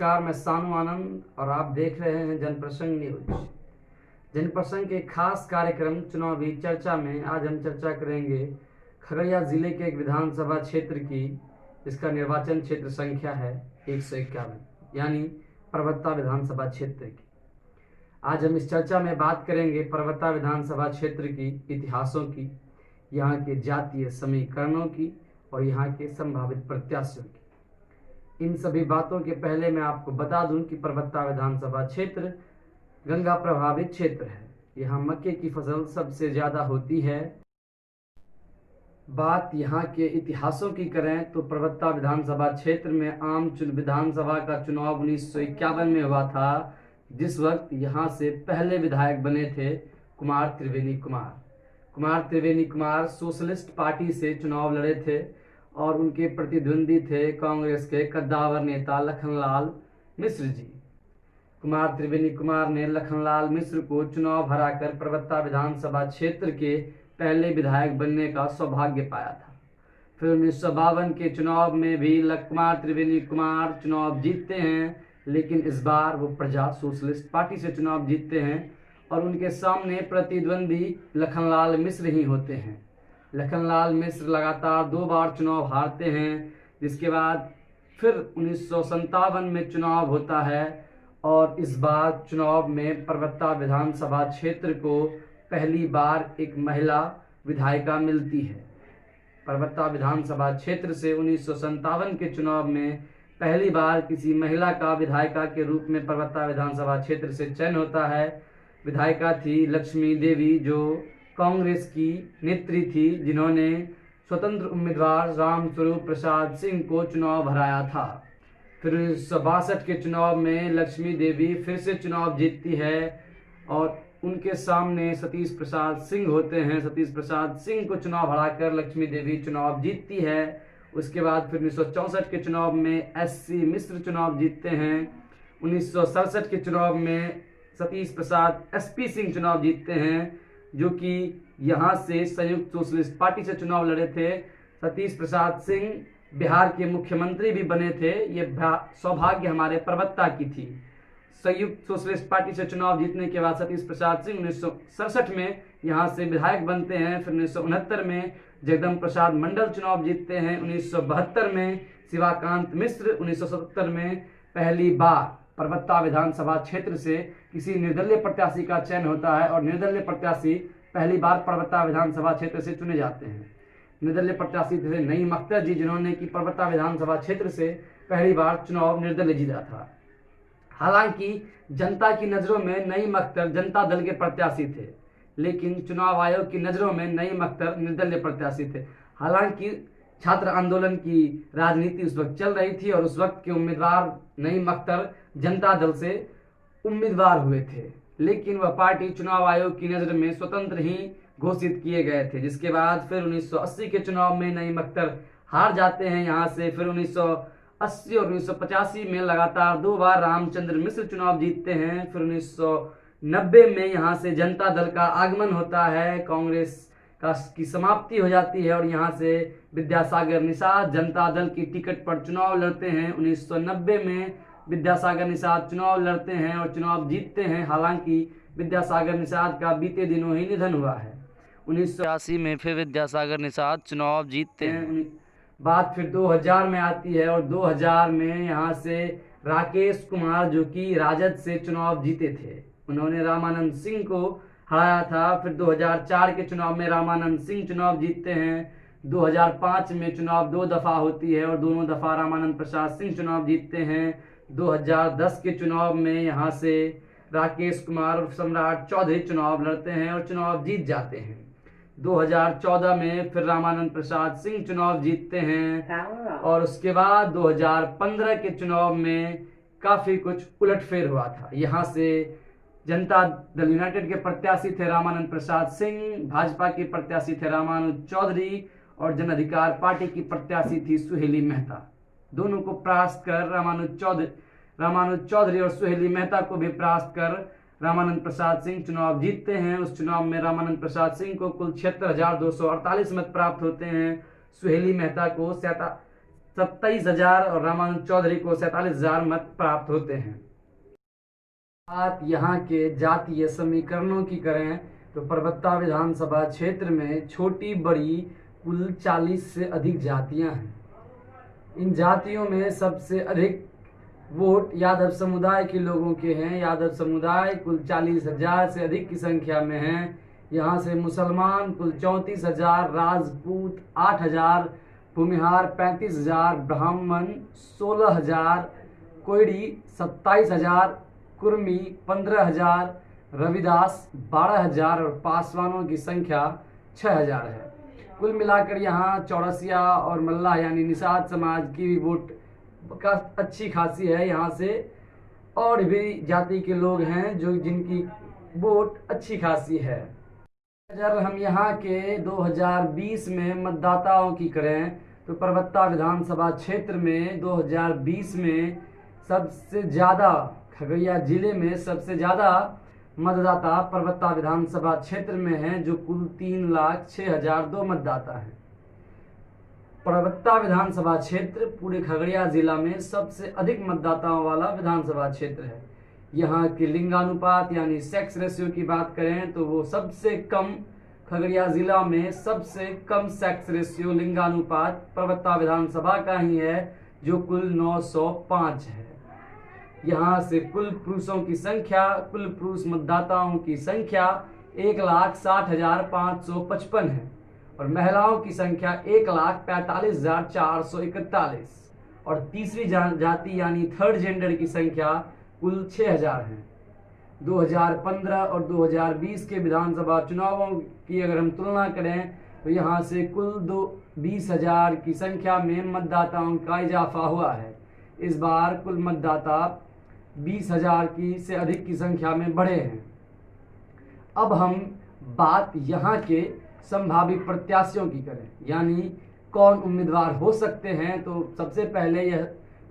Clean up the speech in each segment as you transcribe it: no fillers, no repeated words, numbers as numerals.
नमस्कार, मैं सानू आनंद और आप देख रहे हैं जनप्रसंग न्यूज। जनप्रसंग के खास कार्यक्रम चुनावी चर्चा में आज हम चर्चा करेंगे खगड़िया जिले के एक विधानसभा क्षेत्र की, जिसका निर्वाचन क्षेत्र संख्या है 151, यानी परबत्ता विधानसभा क्षेत्र की। आज हम इस चर्चा में बात करेंगे परबत्ता विधानसभा क्षेत्र की इतिहासों की, यहाँ के जातीय समीकरणों की और यहाँ के संभावित प्रत्याशियों की। इन सभी बातों के पहले मैं आपको बता दूं कि परबत्ता विधानसभा क्षेत्र गंगा प्रभावित क्षेत्र है। यहाँ मक्के की फसल सबसे ज़्यादा होती है। बात यहाँ के इतिहासों की करें तो परबत्ता विधानसभा क्षेत्र में आम विधानसभा का चुनाव 1951 में हुआ था, जिस वक्त यहाँ से पहले विधायक बने थे कुमार त्रिवेणी कुमार। कुमार त्रिवेणी कुमार सोशलिस्ट पार्टी से चुनाव लड़े थे और उनके प्रतिद्वंदी थे कांग्रेस के कद्दावर नेता लखनलाल मिश्र जी। कुमार त्रिवेणी कुमार ने लखनलाल मिश्र को चुनाव हराकर परबत्ता विधानसभा क्षेत्र के पहले विधायक बनने का सौभाग्य पाया था। फिर 1952 के चुनाव में भी कुमार त्रिवेणी कुमार चुनाव जीतते हैं, लेकिन इस बार वो प्रजा सोशलिस्ट पार्टी से चुनाव जीतते हैं और उनके सामने प्रतिद्वंदी लखनलाल मिश्र ही होते हैं। लखनलाल मिश्र लगातार 2 बार चुनाव हारते हैं, जिसके बाद फिर 1957 में चुनाव होता है और इस बार चुनाव में परबत्ता विधानसभा क्षेत्र को पहली बार एक महिला विधायिका मिलती है। परबत्ता विधानसभा क्षेत्र से 1957 के चुनाव में पहली बार किसी महिला का विधायिका के रूप में परबत्ता विधानसभा क्षेत्र से चयन होता है। विधायिका थी लक्ष्मी देवी, जो कांग्रेस की नेत्री थी, जिन्होंने स्वतंत्र उम्मीदवार रामस्वरूप प्रसाद सिंह को चुनाव हराया था। फिर 1962 के चुनाव में लक्ष्मी देवी फिर से चुनाव जीतती है और उनके सामने सतीश प्रसाद सिंह होते हैं। सतीश प्रसाद सिंह को चुनाव हराकर लक्ष्मी देवी चुनाव जीतती है। उसके बाद फिर 1964 के चुनाव में एससी मिश्र चुनाव जीतते हैं। 1967 के चुनाव में सतीश प्रसाद एसपी सिंह चुनाव जीतते हैं, जो कि यहाँ से संयुक्त सोशलिस्ट पार्टी से चुनाव लड़े थे। सतीश प्रसाद सिंह बिहार के मुख्यमंत्री भी बने थे। ये सौभाग्य हमारे परबत्ता की थी। संयुक्त सोशलिस्ट पार्टी से चुनाव जीतने के बाद सतीश प्रसाद सिंह 1967 में यहाँ से विधायक बनते हैं। फिर 1969 में जगदम्ब प्रसाद मंडल चुनाव जीतते हैं। 1972 में शिवाकांत मिश्र, 1977 में पहली बार परबत्ता विधानसभा क्षेत्र से किसी निर्दलीय प्रत्याशी का चयन होता है और निर्दलीय प्रत्याशी पहली बार परबत्ता विधानसभा क्षेत्र से चुने जाते हैं। निर्दलीय प्रत्याशी थे नईम अख्तर जी, जिन्होंने कि परबत्ता विधानसभा क्षेत्र से पहली बार चुनाव निर्दलीय जीता था। हालांकि जनता की नज़रों में नईम अख्तर जनता दल के प्रत्याशी थे, लेकिन चुनाव आयोग की नज़रों में नईम अख्तर निर्दलीय प्रत्याशी थे। हालांकि छात्र आंदोलन की राजनीति उस वक्त चल रही थी और उस वक्त के उम्मीदवार नईम अख्तर जनता दल से उम्मीदवार हुए थे, लेकिन वह पार्टी चुनाव आयोग की नज़र में स्वतंत्र ही घोषित किए गए थे। जिसके बाद फिर 1980 के चुनाव में नईम अख्तर हार जाते हैं यहाँ से। फिर 1980 और 1985 में लगातार 2 बार रामचंद्र मिश्र चुनाव जीतते हैं। फिर 1990 में यहाँ से जनता दल का आगमन होता है, कांग्रेस की समाप्ति हो जाती है और यहाँ से विद्यासागर निषाद जनता दल की टिकट पर चुनाव लड़ते हैं। 1990 में विद्यासागर निषाद चुनाव लड़ते हैं और चुनाव जीतते हैं। हालांकि विद्यासागर निषाद का बीते दिनों ही निधन हुआ है। 1980 में फिर विद्यासागर निषाद चुनाव जीतते हैं। बात फिर 2000 में आती है और 2000 में यहाँ से राकेश कुमार, जो कि राजद से चुनाव जीते थे, उन्होंने रामानंद सिंह को हराया था। फिर 2004 के चुनाव में रामानंद सिंह चुनाव जीतते हैं। 2005 में चुनाव 2 दफ़ा होती है और दोनों दफ़ा रामानंद प्रसाद सिंह चुनाव जीतते हैं। 2010 के चुनाव में यहाँ से राकेश कुमार और सम्राट चौधरी चुनाव लड़ते हैं और चुनाव जीत जाते हैं। 2014 में फिर रामानंद प्रसाद सिंह चुनाव जीतते हैं और उसके बाद 2015 के चुनाव में काफ़ी कुछ उलटफेर हुआ था। यहाँ से जनता दल यूनाइटेड के प्रत्याशी थे रामानंद प्रसाद सिंह, भाजपा के प्रत्याशी थे रामानुज चौधरी और जन अधिकार पार्टी की प्रत्याशी थी सुहेली मेहता। दोनों को परास्त कर रामानुज चौधरी और सुहेली मेहता को भी परास्त कर रामानंद प्रसाद सिंह चुनाव जीतते हैं। उस चुनाव में रामानंद प्रसाद सिंह को कुल 76,248 मत प्राप्त होते हैं। सुहेली मेहता को 27,000 और रामानुज चौधरी को 47,000 मत प्राप्त होते हैं। बात यहाँ के जातीय समीकरणों की करें तो परबत्ता विधानसभा क्षेत्र में छोटी बड़ी कुल 40 से अधिक जातियां हैं। इन जातियों में सबसे अधिक वोट यादव समुदाय के लोगों के हैं। यादव समुदाय कुल 40,000 से अधिक की संख्या में हैं। यहाँ से मुसलमान कुल 34,000, राजपूत 8,000, भूमिहार 35,000, ब्राह्मण 16,000, कोयड़ी 27,000, कुर्मी 15,000, रविदास 12,000 और पासवानों की संख्या 6,000 है। कुल मिलाकर यहाँ चौरसिया और मल्लाह यानी निषाद समाज की वोट का अच्छी खासी है। यहाँ से और भी जाति के लोग हैं जो जिनकी वोट अच्छी खासी है। अगर हम यहाँ के 2020 में मतदाताओं की करें तो परबत्ता विधानसभा क्षेत्र में 2020 में सबसे ज़्यादा खगड़िया जिले में सबसे ज़्यादा मतदाता परबत्ता विधानसभा क्षेत्र में हैं, जो कुल 3,06,002 मतदाता हैं। परबत्ता विधानसभा क्षेत्र पूरे खगड़िया जिला में सबसे अधिक मतदाताओं वाला विधानसभा क्षेत्र है। यहाँ के लिंगानुपात यानी सेक्स रेशियो की बात करें तो वो सबसे कम, खगड़िया जिला में सबसे कम सेक्स रेशियो लिंगानुपात परबत्ता विधानसभा का ही है, जो कुल 905 है। यहाँ से कुल पुरुषों की संख्या, कुल पुरुष मतदाताओं की संख्या 1,60,555 है और महिलाओं की संख्या 1,45,441 और तीसरी जाति यानी थर्ड जेंडर की संख्या कुल 6,000 है। 2015 और 2020 के विधानसभा चुनावों की अगर हम तुलना करें तो यहाँ से कुल 20,000 की संख्या में मतदाताओं का इजाफा हुआ है। इस बार कुल मतदाता 20,000 की से अधिक की संख्या में बढ़े हैं। अब हम बात यहाँ के संभावित प्रत्याशियों की करें, यानी कौन उम्मीदवार हो सकते हैं, तो सबसे पहले यह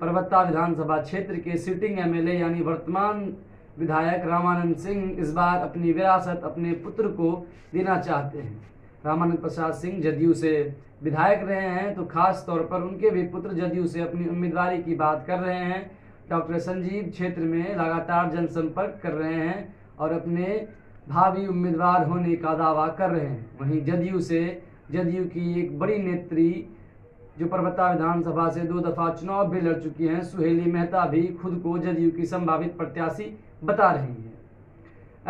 परबत्ता विधानसभा क्षेत्र के सिटिंग एमएलए यानी वर्तमान विधायक रामानंद सिंह इस बार अपनी विरासत अपने पुत्र को देना चाहते हैं। रामानंद प्रसाद सिंह जदयू से विधायक रहे हैं, तो खास तौर पर उनके भी पुत्र जदयू से अपनी उम्मीदवारी की बात कर रहे हैं। डॉक्टर संजीव क्षेत्र में लगातार जनसंपर्क कर रहे हैं और अपने भावी उम्मीदवार होने का दावा कर रहे हैं। वहीं जदयू की एक बड़ी नेत्री जो परबत्ता विधानसभा से 2 दफा चुनाव भी लड़ चुकी हैं, सुहेली मेहता भी खुद को जदयू की संभावित प्रत्याशी बता रही हैं।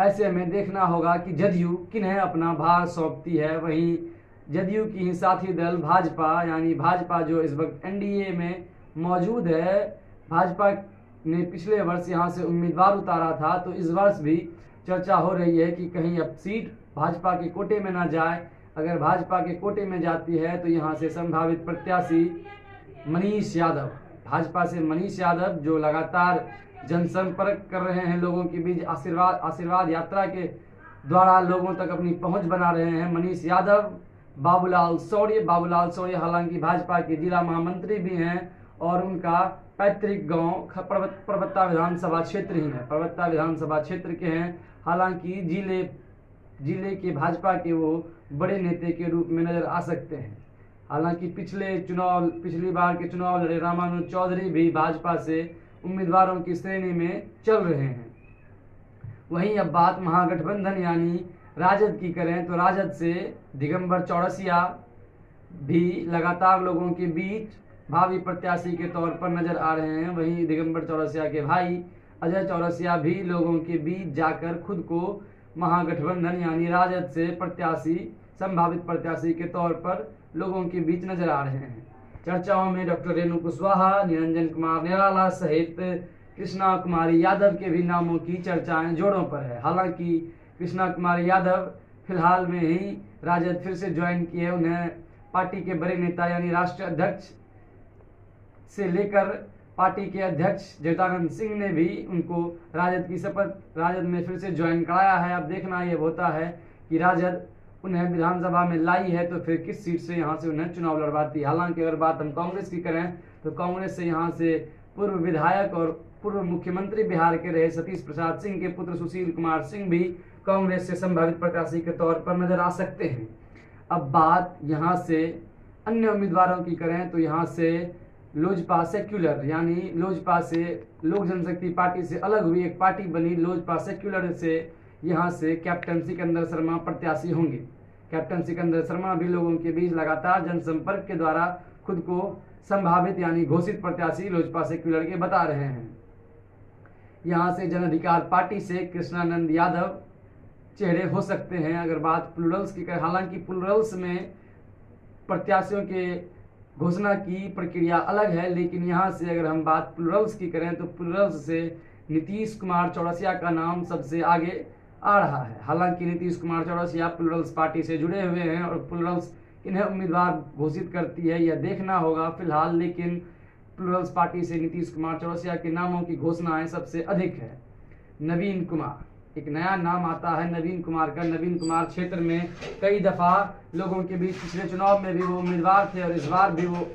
ऐसे में देखना होगा कि जदयू किन्हें अपना भार सौंपती है। वहीं जदयू की ही साथी दल भाजपा यानी भाजपा जो इस वक्त एनडीए में मौजूद है, भाजपा ने पिछले वर्ष यहाँ से उम्मीदवार उतारा था, तो इस वर्ष भी चर्चा हो रही है कि कहीं अब सीट भाजपा के कोटे में ना जाए। अगर भाजपा के कोटे में जाती है तो यहाँ से संभावित प्रत्याशी मनीष यादव, भाजपा से मनीष यादव जो लगातार जनसंपर्क कर रहे हैं, लोगों के बीच आशीर्वाद यात्रा के द्वारा लोगों तक अपनी पहुंच बना रहे हैं। मनीष यादव, बाबूलाल शौर्य हालांकि भाजपा के जिला महामंत्री भी हैं और उनका पैतृक गांव परबत्ता विधानसभा क्षेत्र ही है, परबत्ता विधानसभा क्षेत्र के हैं। हालांकि जिले के भाजपा के वो बड़े नेता के रूप में नजर आ सकते हैं। हालांकि पिछली बार के चुनाव लड़े रामानुज चौधरी भी भाजपा से उम्मीदवारों की श्रेणी में चल रहे हैं। वहीं अब बात महागठबंधन यानी राजद की करें तो राजद से दिगंबर चौरसिया भी लगातार लोगों के बीच भावी प्रत्याशी के तौर पर नजर आ रहे हैं। वहीं दिगंबर चौरसिया के भाई अजय चौरसिया भी लोगों के बीच जाकर खुद को महागठबंधन यानी राजद से संभावित प्रत्याशी के तौर पर लोगों के बीच नजर आ रहे हैं। चर्चाओं में डॉक्टर रेणु कुशवाहा, निरंजन कुमार निराला सहित कृष्णा कुमारी यादव के भी नामों की चर्चाएं जोरों पर है। हालांकि कृष्णा कुमारी यादव फिलहाल में ही राजद फिर से ज्वाइन किए। उन्हें पार्टी के बड़े नेता यानी राष्ट्रीय अध्यक्ष से लेकर पार्टी के अध्यक्ष जगदानंद सिंह ने भी उनको राजद की शपथ राजद में फिर से ज्वाइन कराया है। अब देखना ये होता है कि राजद उन्हें विधानसभा में लाई है तो फिर किस सीट से यहाँ से उन्हें चुनाव लड़वाती है। हालांकि अगर बात हम कांग्रेस की करें तो कांग्रेस से यहाँ से पूर्व विधायक और पूर्व मुख्यमंत्री बिहार के रहे सतीश प्रसाद सिंह के पुत्र सुशील कुमार सिंह भी कांग्रेस से संभावित प्रत्याशी के तौर पर नजर आ सकते हैं। अब बात यहाँ से अन्य उम्मीदवारों की करें तो यहाँ से लोजपा सेक्युलर, यानी लोजपा से लोक जनशक्ति पार्टी से अलग हुई एक पार्टी बनी लोजपा सेक्युलर से यहाँ से कैप्टन सिकंदर शर्मा प्रत्याशी होंगे। कैप्टन सिकंदर शर्मा भी लोगों के बीच लगातार जनसंपर्क के द्वारा खुद को संभावित यानी घोषित प्रत्याशी लोजपा सेक्युलर के बता रहे हैं। यहाँ से जन अधिकार पार्टी से कृष्णानंद यादव चेहरे हो सकते हैं। अगर बात प्लूरल्स की करें, हालांकि प्लूरल्स में प्रत्याशियों के घोषणा की प्रक्रिया अलग है, लेकिन यहाँ से अगर हम बात प्लूरल्स की करें तो प्लूरल्स से नीतीश कुमार चौरसिया का नाम सबसे आगे आ रहा है। हालांकि नीतीश कुमार चौरसिया प्लूरल्स पार्टी से जुड़े हुए हैं और प्लूरल्स इन्हें उम्मीदवार घोषित करती है यह देखना होगा फिलहाल, लेकिन प्लूरल्स पार्टी से नीतीश कुमार चौरसिया के नामों की घोषणाएं सबसे अधिक है। नवीन कुमार, एक नया नाम आता है नवीन कुमार का। नवीन कुमार क्षेत्र में कई दफ़ा लोगों के बीच पिछले चुनाव में भी वो उम्मीदवार थे और इस बार भी वो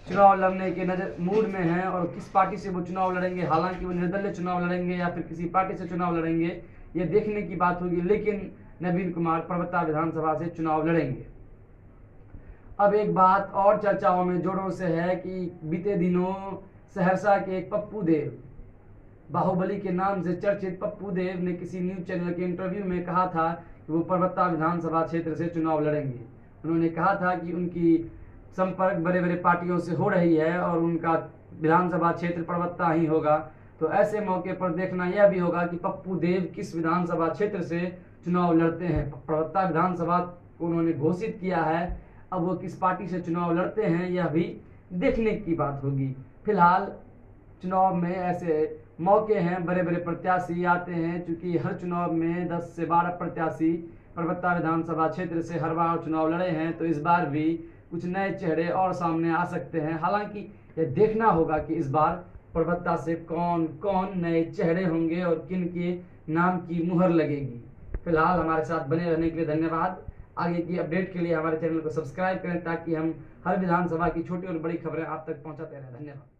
चुनाव लड़ने के मूड में हैं। और किस पार्टी से वो चुनाव लड़ेंगे, हालांकि वो निर्दलीय चुनाव लड़ेंगे या फिर किसी पार्टी से चुनाव लड़ेंगे, ये देखने की बात होगी, लेकिन नवीन कुमार परबत्ता विधानसभा से चुनाव लड़ेंगे। अब एक बात और चर्चाओं में जोरों से है कि बीते दिनों सहरसा के एक पप्पू देव, बाहुबली के नाम से चर्चित पप्पू देव ने किसी न्यूज चैनल के इंटरव्यू में कहा था कि वो परबत्ता विधानसभा क्षेत्र से चुनाव लड़ेंगे। उन्होंने कहा था कि उनकी संपर्क बड़े बड़े पार्टियों से हो रही है और उनका विधानसभा क्षेत्र परबत्ता ही होगा। तो ऐसे मौके पर देखना यह भी होगा कि पप्पू देव किस विधानसभा क्षेत्र से चुनाव लड़ते हैं। परबत्ता विधानसभा को उन्होंने घोषित किया है, अब वो किस पार्टी से चुनाव लड़ते हैं यह भी देखने की बात होगी। फिलहाल चुनाव में ऐसे मौके हैं, बड़े बड़े प्रत्याशी आते हैं, क्योंकि हर चुनाव में 10 से 12 प्रत्याशी परबत्ता विधानसभा क्षेत्र से हर बार चुनाव लड़े हैं, तो इस बार भी कुछ नए चेहरे और सामने आ सकते हैं। हालांकि यह देखना होगा कि इस बार परबत्ता से कौन कौन नए चेहरे होंगे और किन के नाम की मुहर लगेगी। फिलहाल हमारे साथ बने रहने के लिए धन्यवाद। आगे की अपडेट के लिए हमारे चैनल को सब्सक्राइब करें ताकि हम हर विधानसभा की छोटी और बड़ी खबरें आप तक पहुंचाते रहें। धन्यवाद।